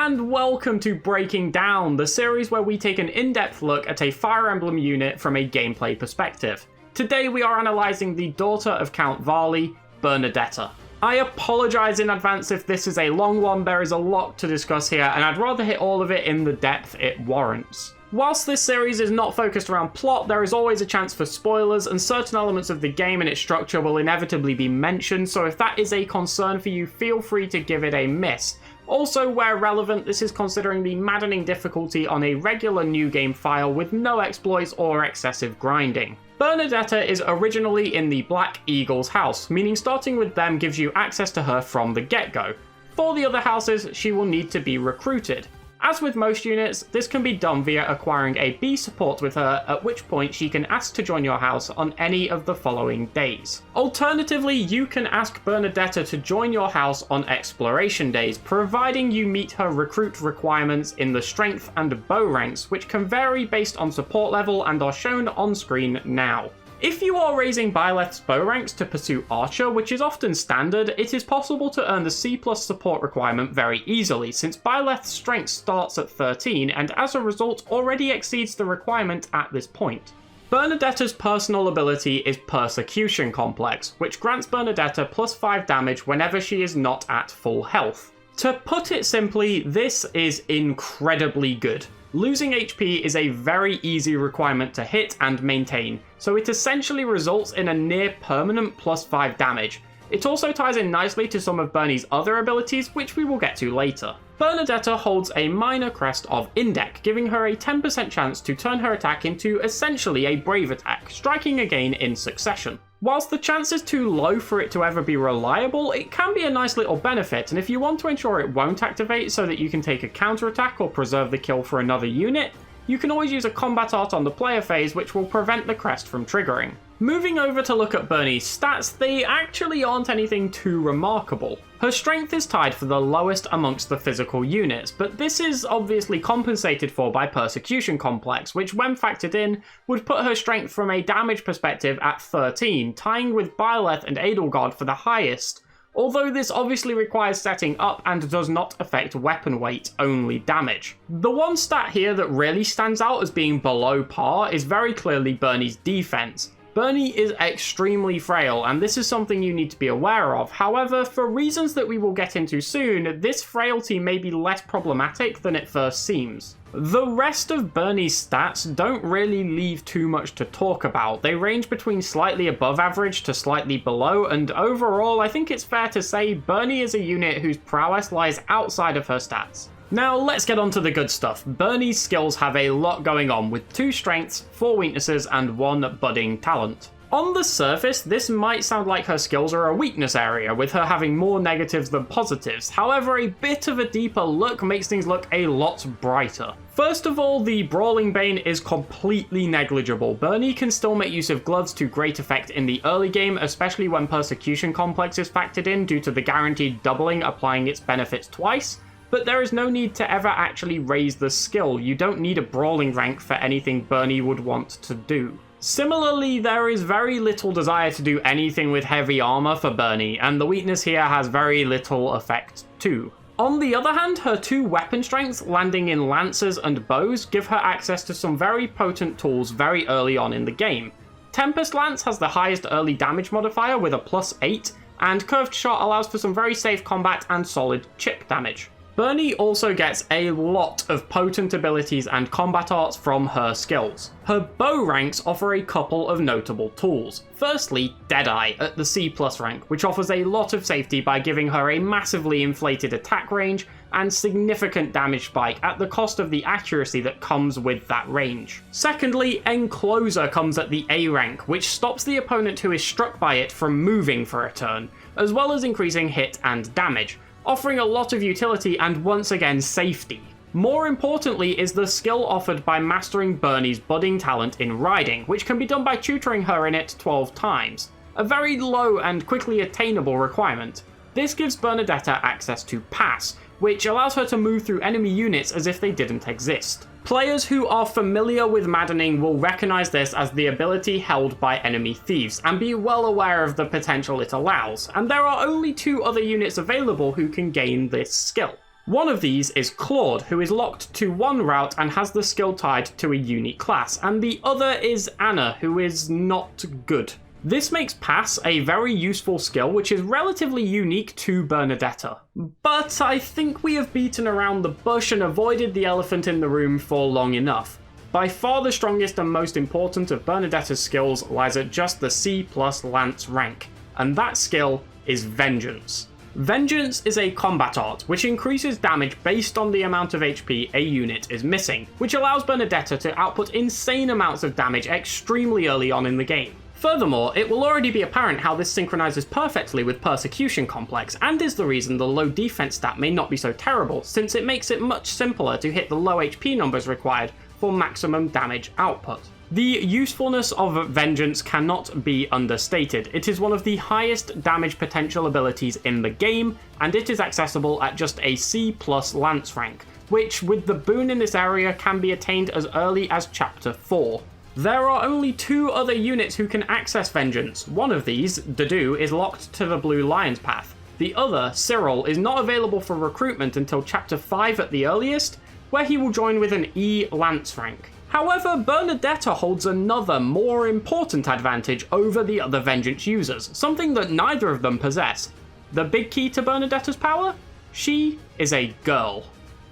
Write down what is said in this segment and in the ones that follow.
and welcome to Breaking Down, the series where we take an in-depth look at a Fire Emblem unit from a gameplay perspective. Today we are analysing the daughter of Count Varley, Bernadetta. I apologise in advance if this is a long one, there is a lot to discuss here, and I'd rather hit all of it in the depth it warrants. Whilst this series is not focused around plot, there is always a chance for spoilers, and certain elements of the game and its structure will inevitably be mentioned, so if that is a concern for you, feel free to give it a miss. Also, where relevant, this is considering the maddening difficulty on a regular new game file with no exploits or excessive grinding. Bernadetta is originally in the Black Eagle's house, meaning starting with them gives you access to her from the get-go. For the other houses, she will need to be recruited. As with most units, this can be done via acquiring a B support with her, at which point she can ask to join your house on any of the following days. Alternatively, you can ask Bernadetta to join your house on exploration days, providing you meet her recruit requirements in the strength and bow ranks, which can vary based on support level and are shown on screen now. If you are raising Byleth's bow ranks to pursue Archer, which is often standard, it is possible to earn the C+ support requirement very easily, since Byleth's strength starts at 13 and as a result already exceeds the requirement at this point. Bernadetta's personal ability is Persecution Complex, which grants Bernadetta +5 damage whenever she is not at full health. To put it simply, this is incredibly good. Losing HP is a very easy requirement to hit and maintain, so it essentially results in a near permanent +5 damage. It also ties in nicely to some of Bernie's other abilities, which we will get to later. Bernadetta holds a minor crest of Indec, giving her a 10% chance to turn her attack into essentially a brave attack, striking again in succession. Whilst the chance is too low for it to ever be reliable, it can be a nice little benefit, and if you want to ensure it won't activate so that you can take a counterattack or preserve the kill for another unit, you can always use a combat art on the player phase which will prevent the crest from triggering. Moving over to look at Bernie's stats, they actually aren't anything too remarkable. Her strength is tied for the lowest amongst the physical units, but this is obviously compensated for by Persecution Complex, which when factored in, would put her strength from a damage perspective at 13, tying with Byleth and Edelgard for the highest, although this obviously requires setting up and does not affect weapon weight, only damage. The one stat here that really stands out as being below par is very clearly Bernie's defense. Bernie is extremely frail, and this is something you need to be aware of. However, for reasons that we will get into soon, this frailty may be less problematic than it first seems. The rest of Bernie's stats don't really leave too much to talk about. They range between slightly above average to slightly below, and overall I think it's fair to say Bernie is a unit whose prowess lies outside of her stats. Now let's get on to the good stuff. Bernie's skills have a lot going on, with 2 strengths, 4 weaknesses, and 1 budding talent. On the surface, this might sound like her skills are a weakness area, with her having more negatives than positives. However, a bit of a deeper look makes things look a lot brighter. First of all, the Brawling Bane is completely negligible. Bernie can still make use of gloves to great effect in the early game, especially when Persecution Complex is factored in due to the guaranteed doubling applying its benefits twice. But there is no need to ever actually raise the skill. You don't need a brawling rank for anything Bernie would want to do. Similarly, there is very little desire to do anything with heavy armor for Bernie, and the weakness here has very little effect too. On the other hand, her 2 weapon strengths, landing in lancers and bows, give her access to some very potent tools very early on in the game. Tempest Lance has the highest early damage modifier with a +8, and Curved Shot allows for some very safe combat and solid chip damage. Bernie also gets a lot of potent abilities and combat arts from her skills. Her bow ranks offer a couple of notable tools. Firstly, Deadeye at the C+ rank, which offers a lot of safety by giving her a massively inflated attack range and significant damage spike at the cost of the accuracy that comes with that range. Secondly, Encloser comes at the A rank, which stops the opponent who is struck by it from moving for a turn, as well as increasing hit and damage, offering a lot of utility and once again safety. More importantly is the skill offered by mastering Bernie's budding talent in riding, which can be done by tutoring her in it 12 times. A very low and quickly attainable requirement. This gives Bernadetta access to Pass, which allows her to move through enemy units as if they didn't exist. Players who are familiar with Maddening will recognise this as the ability held by enemy thieves, and be well aware of the potential it allows, and there are only 2 other units available who can gain this skill. One of these is Claude, who is locked to one route and has the skill tied to a unique class, and the other is Anna, who is not good. This makes Pass a very useful skill which is relatively unique to Bernadetta. But I think we have beaten around the bush and avoided the elephant in the room for long enough. By far the strongest and most important of Bernadetta's skills lies at just the C+ Lance rank, and that skill is Vengeance. Vengeance is a combat art which increases damage based on the amount of HP a unit is missing, which allows Bernadetta to output insane amounts of damage extremely early on in the game. Furthermore, it will already be apparent how this synchronizes perfectly with Persecution Complex, and is the reason the low defense stat may not be so terrible, since it makes it much simpler to hit the low HP numbers required for maximum damage output. The usefulness of Vengeance cannot be understated. It is one of the highest damage potential abilities in the game, and it is accessible at just a C+ Lance rank, which with the boon in this area can be attained as early as Chapter 4. There are only 2 other units who can access Vengeance. One of these, Dadu, is locked to the Blue Lion's path. The other, Cyril, is not available for recruitment until Chapter 5 at the earliest, where he will join with an E Lance rank. However, Bernadetta holds another, more important advantage over the other Vengeance users, something that neither of them possess. The big key to Bernadetta's power? She is a girl.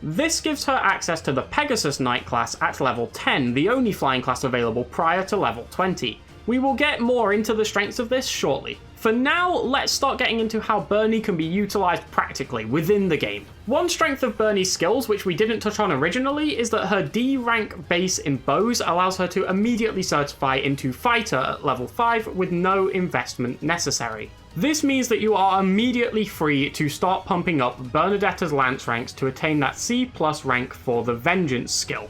This gives her access to the Pegasus Knight class at level 10, the only flying class available prior to level 20. We will get more into the strengths of this shortly. For now, let's start getting into how Bernie can be utilized practically within the game. One strength of Bernie's skills, which we didn't touch on originally, is that her D rank base in bows allows her to immediately certify into fighter at level 5 with no investment necessary. This means that you are immediately free to start pumping up Bernadetta's lance ranks to attain that C+ rank for the Vengeance skill.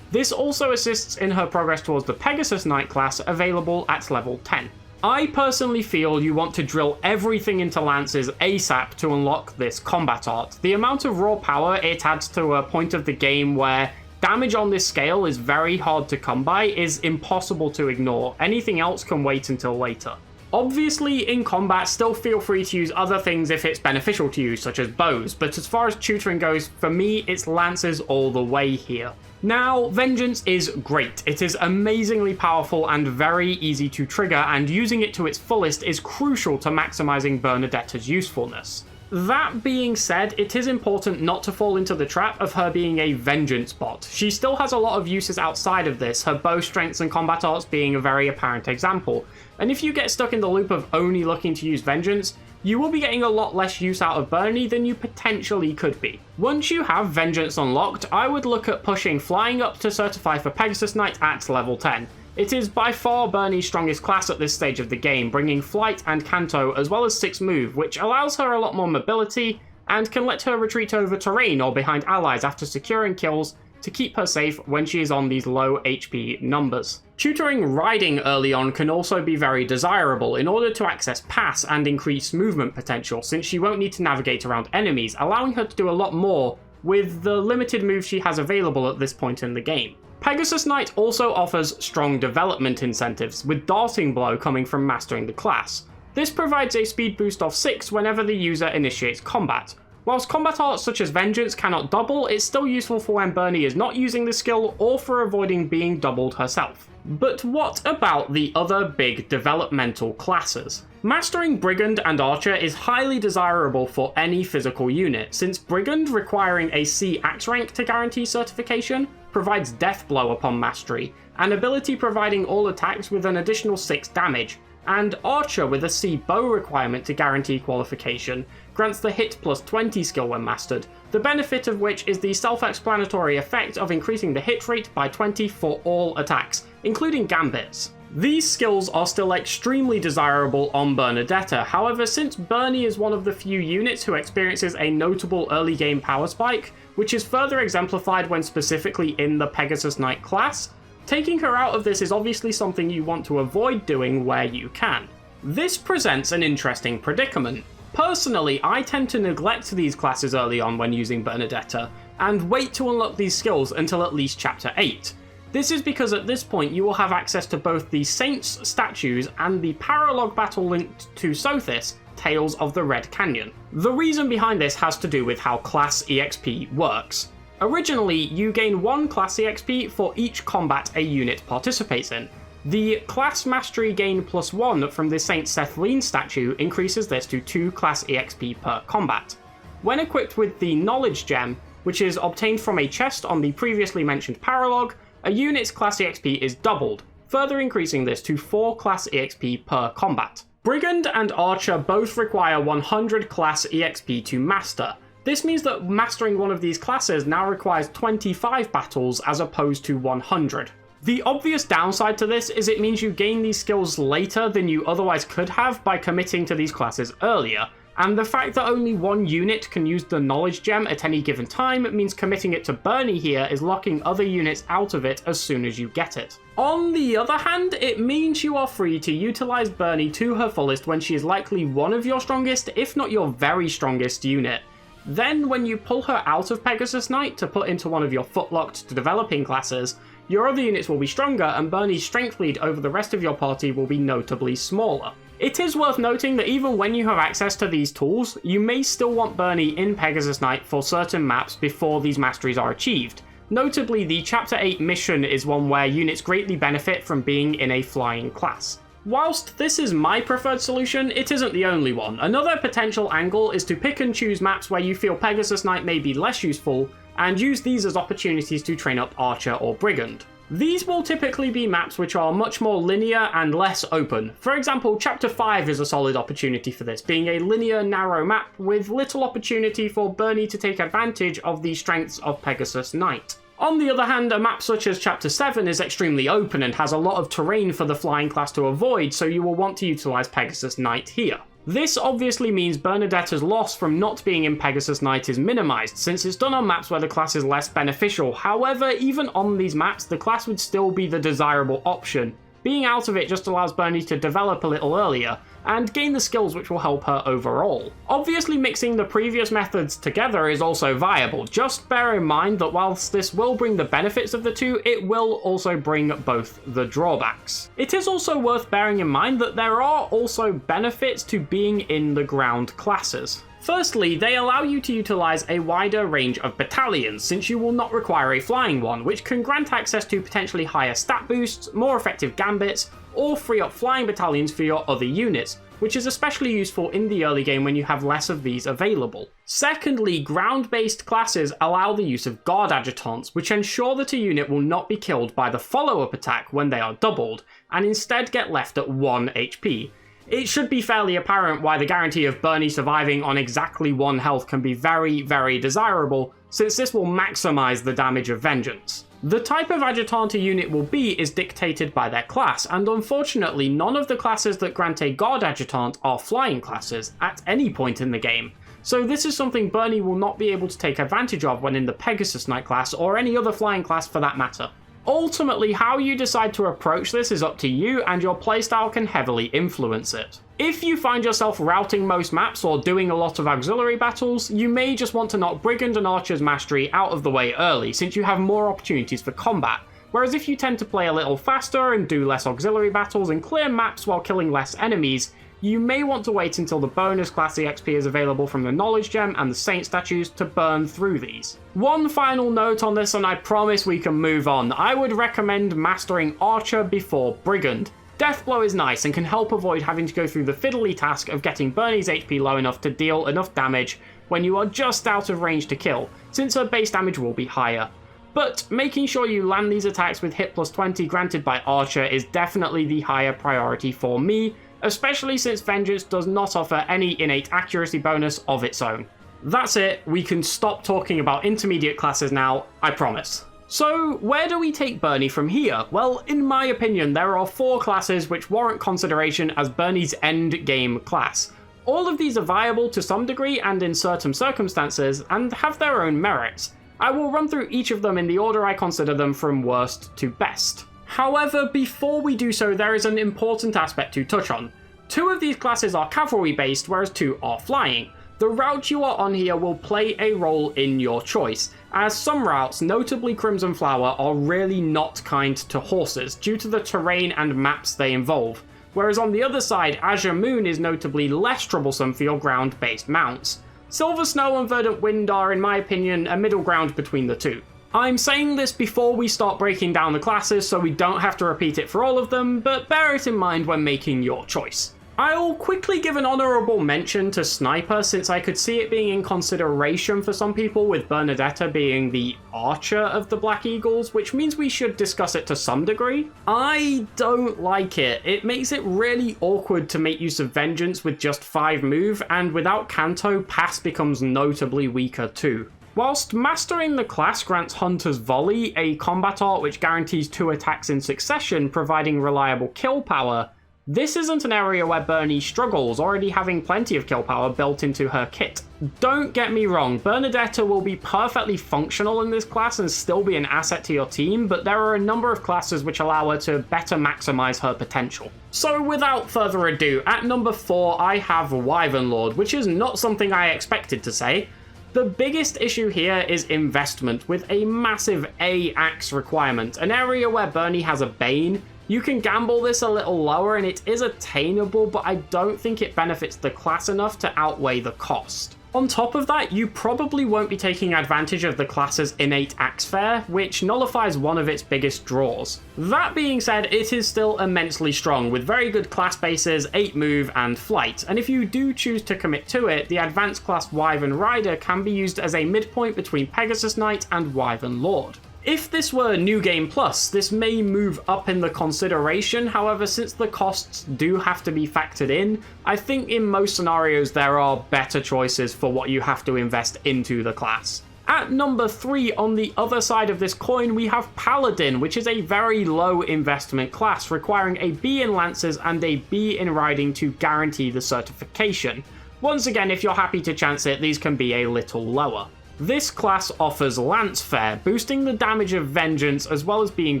This also assists in her progress towards the Pegasus Knight class available at level 10. I personally feel you want to drill everything into lances ASAP to unlock this combat art. The amount of raw power it adds to a point of the game where damage on this scale is very hard to come by is impossible to ignore. Anything else can wait until later. Obviously, in combat, still feel free to use other things if it's beneficial to you, such as bows, but as far as tutoring goes, for me, it's lances all the way here. Now, Vengeance is great. It is amazingly powerful and very easy to trigger, and using it to its fullest is crucial to maximizing Bernadetta's usefulness. That being said, it is important not to fall into the trap of her being a Vengeance bot. She still has a lot of uses outside of this, her bow strengths and combat arts being a very apparent example. And if you get stuck in the loop of only looking to use Vengeance, you will be getting a lot less use out of Bernie than you potentially could be. Once you have Vengeance unlocked, I would look at pushing Flying up to certify for Pegasus Knight at level 10. It is by far Bernie's strongest class at this stage of the game, bringing Flight and Canto as well as 6 Move, which allows her a lot more mobility and can let her retreat over terrain or behind allies after securing kills to keep her safe when she is on these low HP numbers. Tutoring riding early on can also be very desirable in order to access pass and increase movement potential, since she won't need to navigate around enemies, allowing her to do a lot more with the limited moves she has available at this point in the game. Pegasus Knight also offers strong development incentives, with Darting Blow coming from mastering the class. This provides a speed boost of 6 whenever the user initiates combat. Whilst combat arts such as Vengeance cannot double, it's still useful for when Bernie is not using the skill or for avoiding being doubled herself. But what about the other big developmental classes? Mastering Brigand and Archer is highly desirable for any physical unit, since Brigand, requiring a C axe rank to guarantee certification, provides Death Blow upon mastery, an ability providing all attacks with an additional 6 damage, and Archer, with a C bow requirement to guarantee qualification, grants the hit plus 20 skill when mastered, the benefit of which is the self-explanatory effect of increasing the hit rate by 20 for all attacks, including gambits. These skills are still extremely desirable on Bernadetta, however, since Bernie is one of the few units who experiences a notable early game power spike, which is further exemplified when specifically in the Pegasus Knight class, taking her out of this is obviously something you want to avoid doing where you can. This presents an interesting predicament. Personally, I tend to neglect these classes early on when using Bernadetta, and wait to unlock these skills until at least Chapter 8. This is because at this point you will have access to both the Saints statues and the paralog battle linked to Sothis, Tales of the Red Canyon. The reason behind this has to do with how class EXP works. Originally, you gain 1 class EXP for each combat a unit participates in. The class mastery gain +1 from the Saint Sethlene statue increases this to 2 class EXP per combat. When equipped with the knowledge gem, which is obtained from a chest on the previously mentioned paralog, a unit's class EXP is doubled, further increasing this to 4 class EXP per combat. Brigand and Archer both require 100 class EXP to master. This means that mastering one of these classes now requires 25 battles as opposed to 100. The obvious downside to this is it means you gain these skills later than you otherwise could have by committing to these classes earlier, and the fact that only 1 unit can use the knowledge gem at any given time means committing it to Bernie here is locking other units out of it as soon as you get it. On the other hand, it means you are free to utilize Bernie to her fullest when she is likely one of your strongest, if not your very strongest unit. Then, when you pull her out of Pegasus Knight to put into one of your footlocked to developing classes, your other units will be stronger and Bernie's strength lead over the rest of your party will be notably smaller. It is worth noting that even when you have access to these tools, you may still want Bernie in Pegasus Knight for certain maps before these masteries are achieved. Notably, the Chapter 8 mission is one where units greatly benefit from being in a flying class. Whilst this is my preferred solution, it isn't the only one. Another potential angle is to pick and choose maps where you feel Pegasus Knight may be less useful, and use these as opportunities to train up Archer or Brigand. These will typically be maps which are much more linear and less open. For example, Chapter 5 is a solid opportunity for this, being a linear, narrow map with little opportunity for Bernie to take advantage of the strengths of Pegasus Knight. On the other hand, a map such as Chapter 7 is extremely open and has a lot of terrain for the flying class to avoid, so you will want to utilise Pegasus Knight here. This obviously means Bernadetta's loss from not being in Pegasus Knight is minimised, since it's done on maps where the class is less beneficial. However, even on these maps, the class would still be the desirable option. Being out of it just allows Bernie to develop a little earlier, and gain the skills which will help her overall. Obviously, mixing the previous methods together is also viable. Just bear in mind that whilst this will bring the benefits of the two, it will also bring both the drawbacks. It is also worth bearing in mind that there are also benefits to being in the ground classes. Firstly, they allow you to utilise a wider range of battalions, since you will not require a flying one, which can grant access to potentially higher stat boosts, more effective gambits, or free up flying battalions for your other units, which is especially useful in the early game when you have less of these available. Secondly, ground-based classes allow the use of guard adjutants, which ensure that a unit will not be killed by the follow-up attack when they are doubled, and instead get left at 1 HP. It should be fairly apparent why the guarantee of Bernie surviving on exactly 1 health can be very, very desirable, since this will maximise the damage of Vengeance. The type of adjutant a unit will be is dictated by their class, and unfortunately none of the classes that grant a guard adjutant are flying classes at any point in the game. So this is something Bernie will not be able to take advantage of when in the Pegasus Knight class, or any other flying class for that matter. Ultimately, how you decide to approach this is up to you, and your playstyle can heavily influence it. If you find yourself routing most maps or doing a lot of auxiliary battles, you may just want to knock Brigand and Archer's mastery out of the way early, since you have more opportunities for combat, whereas if you tend to play a little faster and do less auxiliary battles and clear maps while killing less enemies, you may want to wait until the bonus class EXP is available from the Knowledge Gem and the Saint statues to burn through these. One final note on this, and I promise we can move on. I would recommend mastering Archer before Brigand. Deathblow is nice and can help avoid having to go through the fiddly task of getting Bernie's HP low enough to deal enough damage when you are just out of range to kill, since her base damage will be higher. But making sure you land these attacks with hit plus 20 granted by Archer is definitely the higher priority for me, especially since Vengeance does not offer any innate accuracy bonus of its own. That's it, we can stop talking about intermediate classes now, I promise. So, where do we take Bernie from here? Well, in my opinion, there are 4 classes which warrant consideration as Bernie's endgame class. All of these are viable to some degree and in certain circumstances, and have their own merits. I will run through each of them in the order I consider them from worst to best. However, before we do so, there is an important aspect to touch on. 2 of these classes are cavalry based, whereas 2 are flying. The route you are on here will play a role in your choice, as some routes, notably Crimson Flower, are really not kind to horses due to the terrain and maps they involve. whereas on the other side, Azure Moon is notably less troublesome for your ground-based mounts. Silver Snow and Verdant Wind are, in my opinion, a middle ground between the two. I'm saying this before we start breaking down the classes so we don't have to repeat it for all of them, but bear it in mind when making your choice. I'll quickly give an honourable mention to Sniper since I could see it being in consideration for some people, with Bernadetta being the archer of the Black Eagles, which means we should discuss it to some degree. I don't like it. It makes it really awkward to make use of Vengeance with just 5 move, and without Canto, Pass becomes notably weaker too. Whilst mastering the class grants Hunter's Volley, a combat art which guarantees 2 attacks in succession, providing reliable kill power, this isn't an area where Bernie struggles, already having plenty of kill power built into her kit. Don't get me wrong, Bernadetta will be perfectly functional in this class and still be an asset to your team, but there are a number of classes which allow her to better maximize her potential. So without further ado, at number 4 I have Wyvern Lord, which is not something I expected to say. The biggest issue here is investment, with a massive A-Axe requirement, an area where Bernie has a Bane. You can gamble this a little lower and it is attainable, but I don't think it benefits the class enough to outweigh the cost. On top of that, you probably won't be taking advantage of the class's innate axe fare, which nullifies one of its biggest draws. That being said, it is still immensely strong, with very good class bases, 8 move, and flight, and if you do choose to commit to it, the advanced class Wyvern Rider can be used as a midpoint between Pegasus Knight and Wyvern Lord. If this were New Game Plus, this may move up in the consideration, however, since the costs do have to be factored in, I think in most scenarios there are better choices for what you have to invest into the class. At number 3, on the other side of this coin, we have Paladin, which is a very low investment class, requiring a B in Lances and a B in Riding to guarantee the certification. Once again, if you're happy to chance it, these can be a little lower. This class offers Lance Fare, boosting the damage of Vengeance as well as being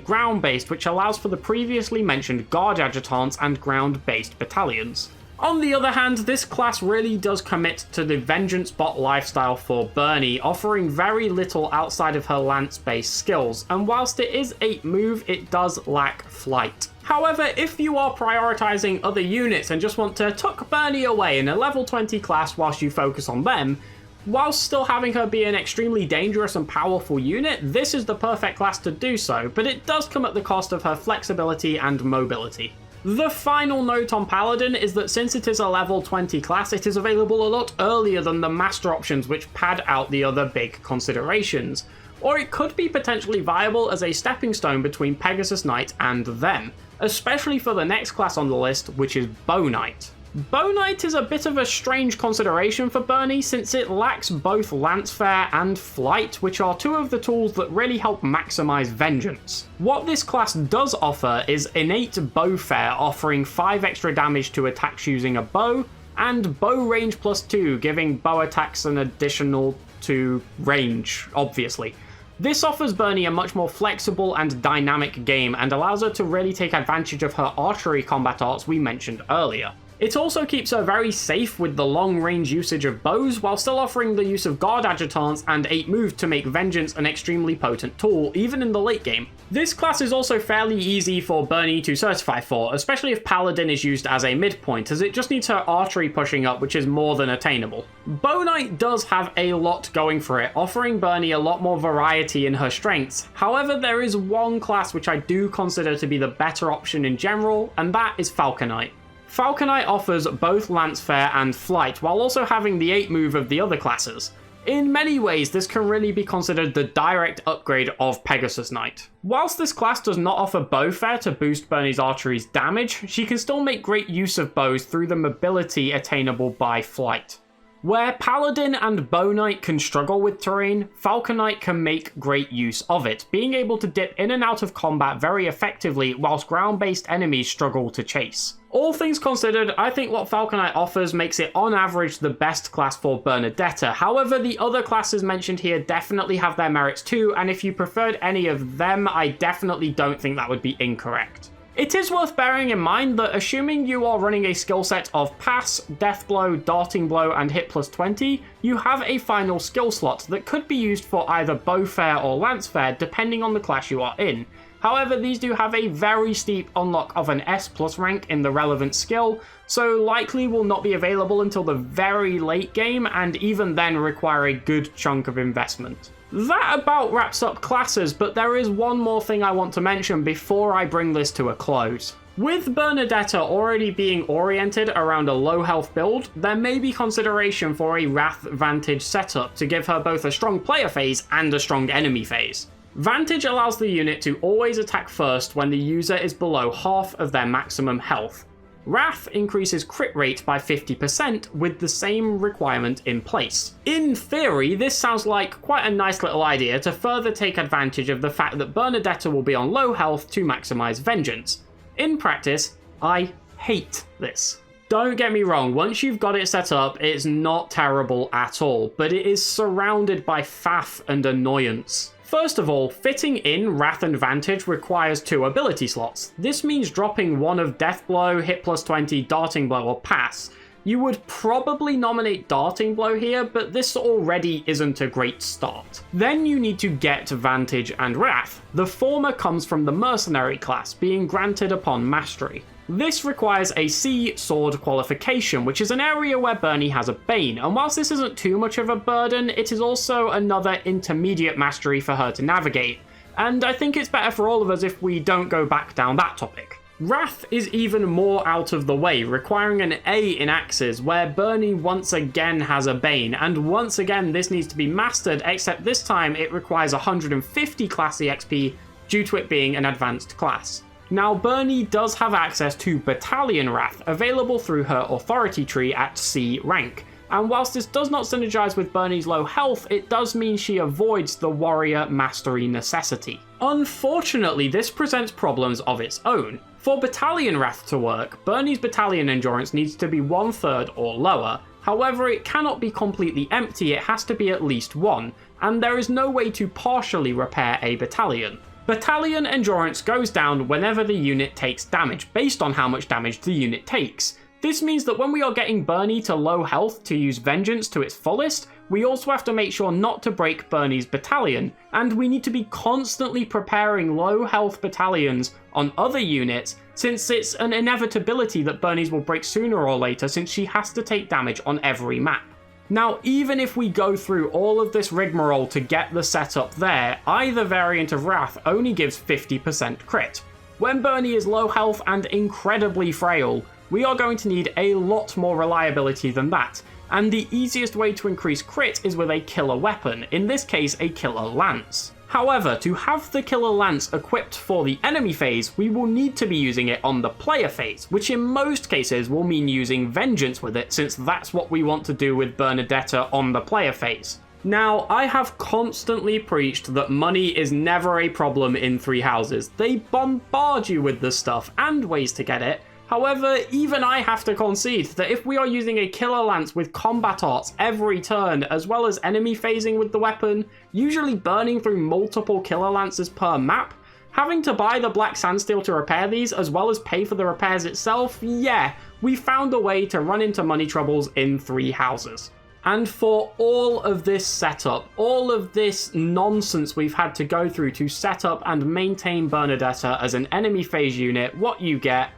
ground-based, which allows for the previously mentioned Guard Adjutants and ground-based battalions. On the other hand, this class really does commit to the Vengeance bot lifestyle for Bernie, offering very little outside of her Lance-based skills, and whilst it is 8 move, it does lack flight. However, if you are prioritizing other units and just want to tuck Bernie away in a level 20 class whilst you focus on them, whilst still having her be an extremely dangerous and powerful unit, this is the perfect class to do so, but it does come at the cost of her flexibility and mobility. The final note on Paladin is that since it is a level 20 class, it is available a lot earlier than the master options which pad out the other big considerations, or it could be potentially viable as a stepping stone between Pegasus Knight and them, especially for the next class on the list, which is Bow Knight. Bow Knight is a bit of a strange consideration for Bernie since it lacks both Lance Fare and Flight, which are 2 of the tools that really help maximize Vengeance. What this class does offer is innate Bow Fare, offering 5 extra damage to attacks using a bow, and Bow Range +2, giving bow attacks an additional 2 range, obviously. This offers Bernie a much more flexible and dynamic game and allows her to really take advantage of her archery combat arts we mentioned earlier. It also keeps her very safe with the long-range usage of bows, while still offering the use of Guard Adjutants and 8 move to make Vengeance an extremely potent tool, even in the late game. This class is also fairly easy for Bernie to certify for, especially if Paladin is used as a midpoint, as it just needs her archery pushing up, which is more than attainable. Bow Knight does have a lot going for it, offering Bernie a lot more variety in her strengths. However, there is one class which I do consider to be the better option in general, and that is Falcon Knight. Falcon Knight offers both Lance Fare and Flight, while also having the 8 move of the other classes. In many ways, this can really be considered the direct upgrade of Pegasus Knight. Whilst this class does not offer bow fare to boost Bernie's archery's damage, she can still make great use of bows through the mobility attainable by Flight. Where Paladin and Bow Knight can struggle with terrain, Falcon Knight can make great use of it, being able to dip in and out of combat very effectively whilst ground-based enemies struggle to chase. All things considered, I think what Falcon Knight offers makes it on average the best class for Bernadetta. However, the other classes mentioned here definitely have their merits too, and if you preferred any of them, I definitely don't think that would be incorrect. It is worth bearing in mind that assuming you are running a skill set of Pass, Death Blow, Darting Blow, and Hit plus 20, you have a final skill slot that could be used for either Bow Fair or Lance Fair depending on the class you are in. However, these do have a very steep unlock of an S+ rank in the relevant skill, so likely will not be available until the very late game and even then require a good chunk of investment. That about wraps up classes, but there is one more thing I want to mention before I bring this to a close. With Bernadetta already being oriented around a low health build, there may be consideration for a Wrath Vantage setup to give her both a strong player phase and a strong enemy phase. Vantage allows the unit to always attack first when the user is below half of their maximum health. Wrath increases crit rate by 50% with the same requirement in place. In theory, this sounds like quite a nice little idea to further take advantage of the fact that Bernadetta will be on low health to maximize vengeance. In practice, I hate this. Don't get me wrong, once you've got it set up, it's not terrible at all, but it is surrounded by faff and annoyance. First of all, fitting in Wrath and Vantage requires 2 ability slots. This means dropping one of Death Blow, Hit plus 20, Darting Blow, or Pass. You would probably nominate Darting Blow here, but this already isn't a great start. Then you need to get Vantage and Wrath. The former comes from the Mercenary class, being granted upon mastery. This requires a C sword qualification, which is an area where Bernie has a Bane, and whilst this isn't too much of a burden, it is also another intermediate mastery for her to navigate, and I think it's better for all of us if we don't go back down that topic. Wrath is even more out of the way, requiring an A in Axes, where Bernie once again has a Bane, and once again this needs to be mastered, except this time it requires 150 class EXP due to it being an advanced class. Now, Bernie does have access to Battalion Wrath, available through her authority tree at C rank, and whilst this does not synergize with Bernie's low health, it does mean she avoids the warrior mastery necessity. Unfortunately, this presents problems of its own. For Battalion Wrath to work, Bernie's Battalion Endurance needs to be 1/3 or lower. However, it cannot be completely empty, it has to be at least 1, and there is no way to partially repair a battalion. Battalion Endurance goes down whenever the unit takes damage, based on how much damage the unit takes. This means that when we are getting Bernie to low health to use Vengeance to its fullest, we also have to make sure not to break Bernie's battalion, and we need to be constantly preparing low health battalions on other units, since it's an inevitability that Bernie's will break sooner or later since she has to take damage on every map. Now, even if we go through all of this rigmarole to get the setup there, either variant of Wrath only gives 50% crit. When Bernie is low health and incredibly frail, we are going to need a lot more reliability than that, and the easiest way to increase crit is with a killer weapon, in this case a killer lance. However, to have the killer lance equipped for the enemy phase, we will need to be using it on the player phase, which in most cases will mean using Vengeance with it, since that's what we want to do with Bernadetta on the player phase. Now, I have constantly preached that money is never a problem in Three Houses. They bombard you with this stuff and ways to get it. However, even I have to concede that if we are using a killer lance with combat arts every turn, as well as enemy phasing with the weapon, usually burning through multiple killer lances per map, having to buy the black sandsteel to repair these as well as pay for the repairs itself, yeah, we found a way to run into money troubles in Three Houses. And for all of this setup, all of this nonsense we've had to go through to set up and maintain Bernadetta as an enemy phase unit, what you get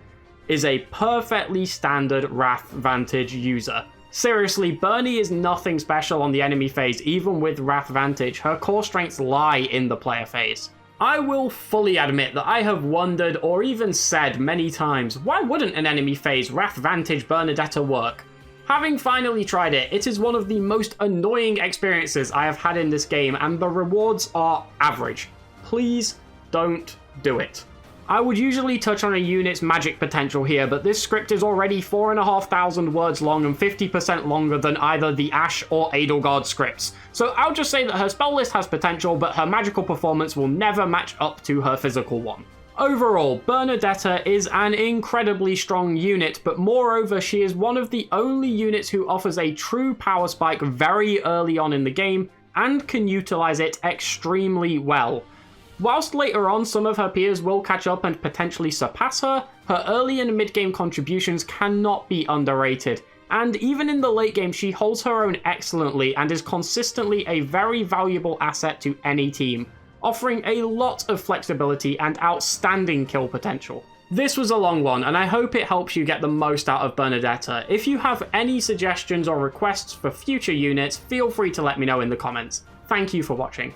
is a perfectly standard Wrath Vantage user. Seriously, Bernie is nothing special on the enemy phase, even with Wrath Vantage. Her core strengths lie in the player phase. I will fully admit that I have wondered, or even said many times, why wouldn't an enemy phase Wrath Vantage Bernadetta work? Having finally tried it, it is one of the most annoying experiences I have had in this game, and the rewards are average. Please don't do it. I would usually touch on a unit's magic potential here, but this script is already 4,500 words long and 50% longer than either the Ashe or Edelgard scripts. So I'll just say that her spell list has potential, but her magical performance will never match up to her physical one. Overall, Bernadetta is an incredibly strong unit, but moreover, she is one of the only units who offers a true power spike very early on in the game and can utilize it extremely well. Whilst later on some of her peers will catch up and potentially surpass her, her early and mid-game contributions cannot be underrated, and even in the late game she holds her own excellently and is consistently a very valuable asset to any team, offering a lot of flexibility and outstanding kill potential. This was a long one, and I hope it helps you get the most out of Bernadetta. If you have any suggestions or requests for future units, feel free to let me know in the comments. Thank you for watching.